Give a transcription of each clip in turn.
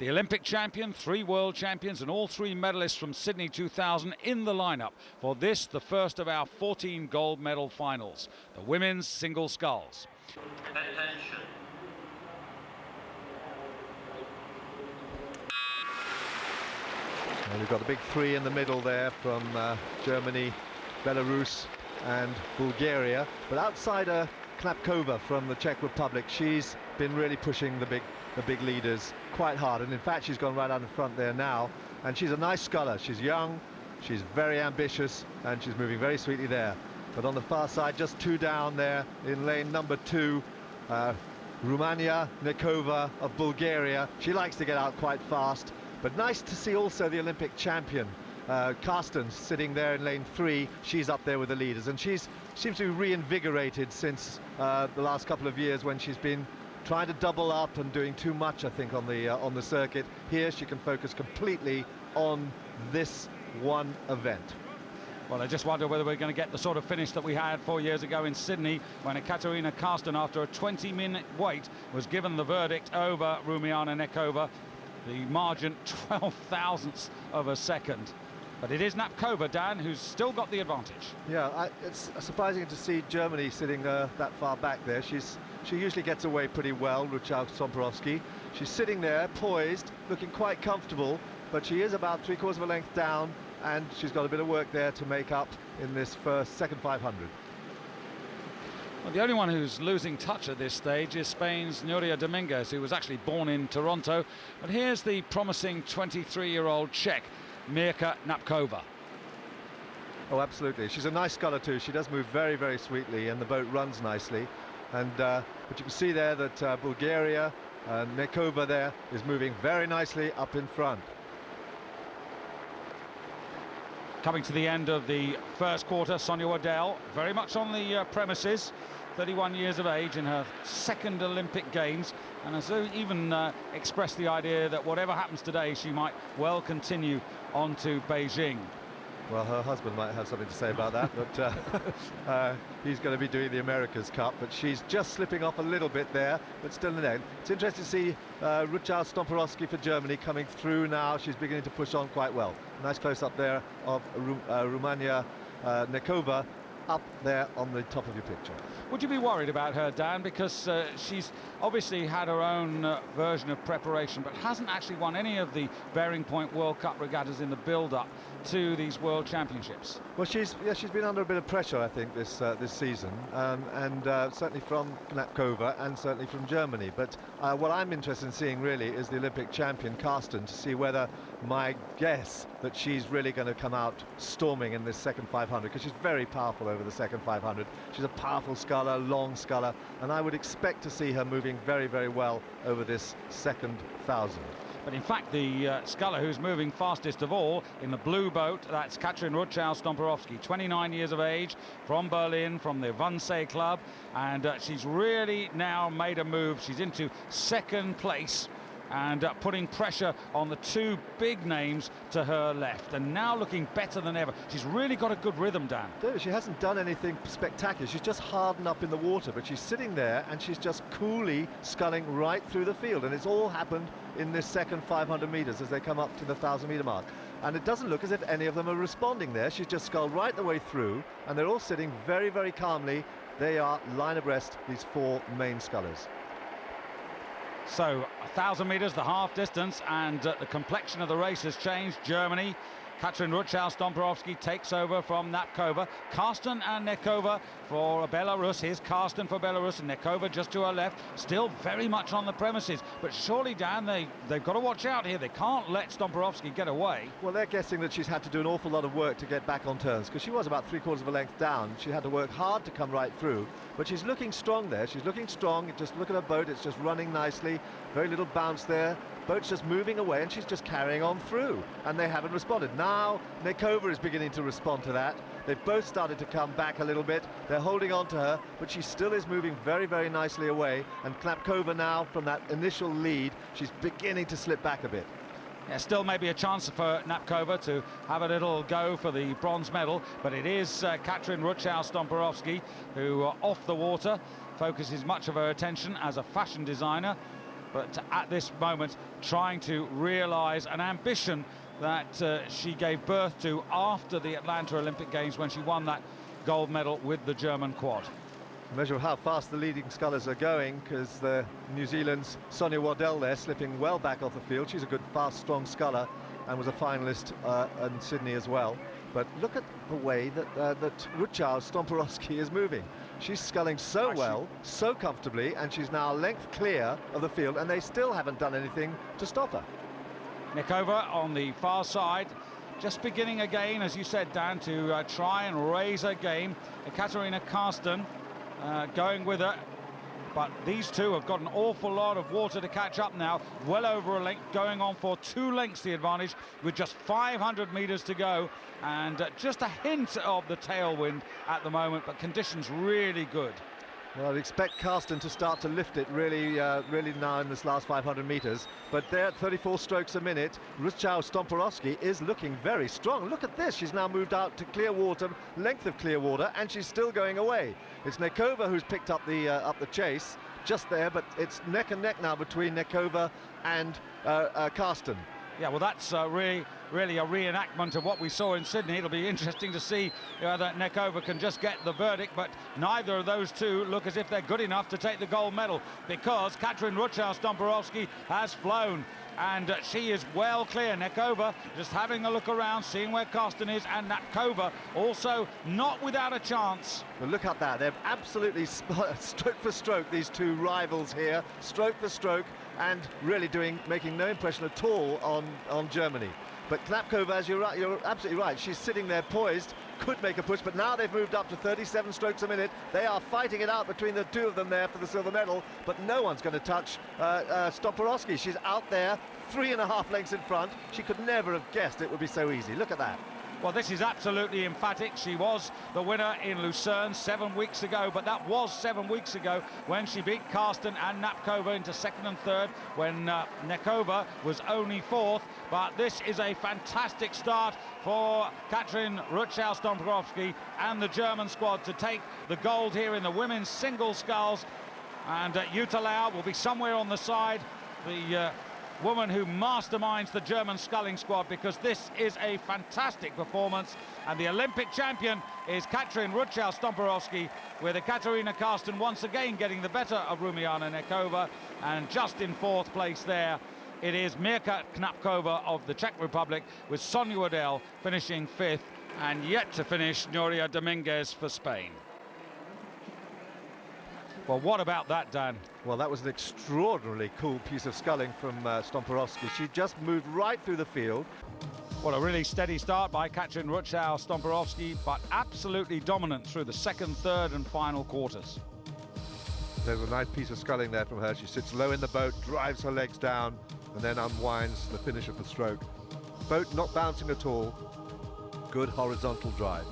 The Olympic champion, 3 world champions and all 3 medalists from Sydney 2000 in the lineup for this, the first of our 14 gold medal finals, the women's single sculls. Attention. And we've got a big 3 in the middle there from Germany, Belarus and Bulgaria. But outsider Knapkova from the Czech Republic, she's been really pushing the big leaders quite hard, and in fact she's gone right out in front there now, and she's a nice sculler. She's young, she's very ambitious, and she's moving very sweetly there. But on the far side, just 2 down there in lane number 2, Rumania Nekova of Bulgaria. She likes to get out quite fast, but nice to see also the Olympic champion Karsten sitting there in lane 3. She's up there with the leaders, and she seems to be reinvigorated since the last couple of years when she's been trying to double up and doing too much, I think, on the circuit. Here she can focus completely on this one event. Well, I just wonder whether we're going to get the sort of finish that we had 4 years ago in Sydney when Ekaterina Karsten, after a 20-minute wait, was given the verdict over Rumiana Nekova. The margin 12 thousandths of a second. But it is Knapkova, Dan, who's still got the advantage. Yeah, it's surprising to see Germany sitting that far back there. She usually gets away pretty well, rutschow-stomporowski. She's sitting there, poised, looking quite comfortable, but she is about 3/4 of a length down, and she's got a bit of work there to make up in this second 500. Well, the only one who's losing touch at this stage is Spain's Nuria Dominguez, who was actually born in Toronto. But here's the promising 23-year-old Czech, Mirka Knapkova. Oh, absolutely. She's a nice sculler too. She does move very, very sweetly, and the boat runs nicely. And but you can see there that Bulgaria, Nekova there, is moving very nicely up in front. Coming to the end of the first quarter, Sonia Waddell, very much on the premises, 31 years of age in her second Olympic Games, and has even expressed the idea that whatever happens today, she might well continue on to Beijing. Well, her husband might have something to say about that, but he's going to be doing the America's Cup, but she's just slipping off a little bit there, but still in the end. It's interesting to see rutschow-stomporowski for Germany coming through now. She's beginning to push on quite well. Nice close-up there of Rumania Nekova up there on the top of your picture. Would you be worried about her, Dan, because she's obviously had her own version of preparation, but hasn't actually won any of the Bearing Point World Cup regattas in the build-up to these World Championships? Well, she's been under a bit of pressure, I think, this season, and certainly from Knapkova and certainly from Germany. But what I'm interested in seeing really is the Olympic champion Karsten, to see whether my guess that she's really going to come out storming in this second 500, because she's very powerful over the second 500. She's a powerful sculler, long sculler, and I would expect to see her moving very, very well over this second 1,000. But in fact, the sculler who's moving fastest of all in the blue boat, that's Katrin rutschow-stomporowski, 29 years of age, from Berlin, from the Wannsee Club, and she's really now made a move. She's into second place and putting pressure on the 2 big names to her left, and now looking better than ever. She's really got a good rhythm, Dan. She hasn't done anything spectacular. She's just hardened up in the water, but she's sitting there and she's just coolly sculling right through the field, and it's all happened in this second 500 meters as they come up to the 1,000-meter mark. And it doesn't look as if any of them are responding there. She's just sculled right the way through, and they're all sitting very, very calmly. They are line abreast, these 4 main scullers. So 1,000 meters, the half distance, and the complexion of the race has changed. Germany, Katrin rutschow-stomporowski takes over from Knapkova. Karsten and Nekova for Belarus. Here's Karsten for Belarus, and Nekova just to her left, still very much on the premises. But surely, Dan, they've got to watch out here. They can't let Stomporowski get away. Well, they're guessing that she's had to do an awful lot of work to get back on turns, because she was about 3/4 of a length down. She had to work hard to come right through, but she's looking strong there. She's looking strong. Just look at her boat. It's just running nicely. Very little bounce there. Boat's just moving away, and she's just carrying on through, and they haven't responded. Now Nekova is beginning to respond to that. They've both started to come back a little bit. They're holding on to her, but she still is moving very, very nicely away, and Knapkova now, from that initial lead, she's beginning to slip back a bit. Yeah, still maybe a chance for Knapkova to have a little go for the bronze medal, but it is Katrin rutschow-stomporowski who, off the water, focuses much of her attention as a fashion designer but at this moment trying to realise an ambition that she gave birth to after the Atlanta Olympic Games when she won that gold medal with the German quad. Measure how fast the leading scullers are going, because the New Zealand's Sonia Waddell there slipping well back off the field. She's a good, fast, strong sculler and was a finalist in Sydney as well. But look at the way that rutschow-stomporowski is moving. She's sculling so well, so comfortably, and she's now a length clear of the field, and they still haven't done anything to stop her. Nikova on the far side, just beginning again, as you said, Dan, to try and raise her game. Katarina Karsten going with her, but these two have got an awful lot of water to catch up now. Well over a length, going on for 2 lengths the advantage with just 500 meters to go, and just a hint of the tailwind at the moment, but conditions really good. Well, I'd expect Karsten to start to lift it really now in this last 500 meters, but there at 34 strokes a minute, rutschow-stomporowski is looking very strong. Look at this, she's now moved out to clear water, length of clear water, and she's still going away. It's Nekova who's picked up the chase just there, but it's neck and neck now between Nekova and Karsten. Yeah, well, that's really a reenactment of what we saw in Sydney. It'll be interesting to see whether Nekova can just get the verdict, but neither of those two look as if they're good enough to take the gold medal, because Katarina rutschow-stomporowski has flown, and she is well clear. Nekova just having a look around, seeing where Karsten is, and Nekova also not without a chance. Well, look at that. They're absolutely stroke for stroke, these two rivals here, stroke for stroke, and really making no impression at all on Germany. But Knapkova, as you're absolutely right, she's sitting there poised, could make a push, but now they've moved up to 37 strokes a minute. They are fighting it out between the two of them there for the silver medal, but no one's going to touch Stomporowski. She's out there, 3.5 lengths in front. She could never have guessed it would be so easy. Look at that. Well, this is absolutely emphatic. She was the winner in Lucerne 7 weeks ago, but that was 7 weeks ago when she beat Karsten and Knapkova into second and third, when Nekova was only fourth. But this is a fantastic start for Katarina rutschow-stomporowski and the German squad to take the gold here in the women's single sculls. And Jutta Lau will be somewhere on the side, the woman who masterminds the German sculling squad, because this is a fantastic performance. And the Olympic champion is Katarina rutschow-stomporowski, with Katarina Karsten once again getting the better of Rumiana Nekova, and just in fourth place there it is Mirka Knapkova of the Czech Republic, with Sonia Waddell finishing fifth, and yet to finish Nuria Dominguez for Spain. Well, what about that, Dan? Well, that was an extraordinarily cool piece of sculling from Stomporowski. She just moved right through the field. What a really steady start by Katarina rutschow-stomporowski, but absolutely dominant through the second, third and final quarters. There's a nice piece of sculling there from her. She sits low in the boat, drives her legs down, and then unwinds the finish of the stroke. Boat not bouncing at all. Good horizontal drive.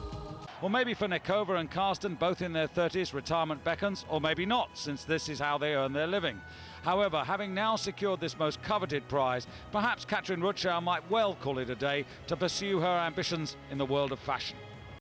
Well, maybe for Nekova and Karsten, both in their 30s, retirement beckons, or maybe not, since this is how they earn their living. However, having now secured this most coveted prize, perhaps Katarina Rutschow might well call it a day to pursue her ambitions in the world of fashion.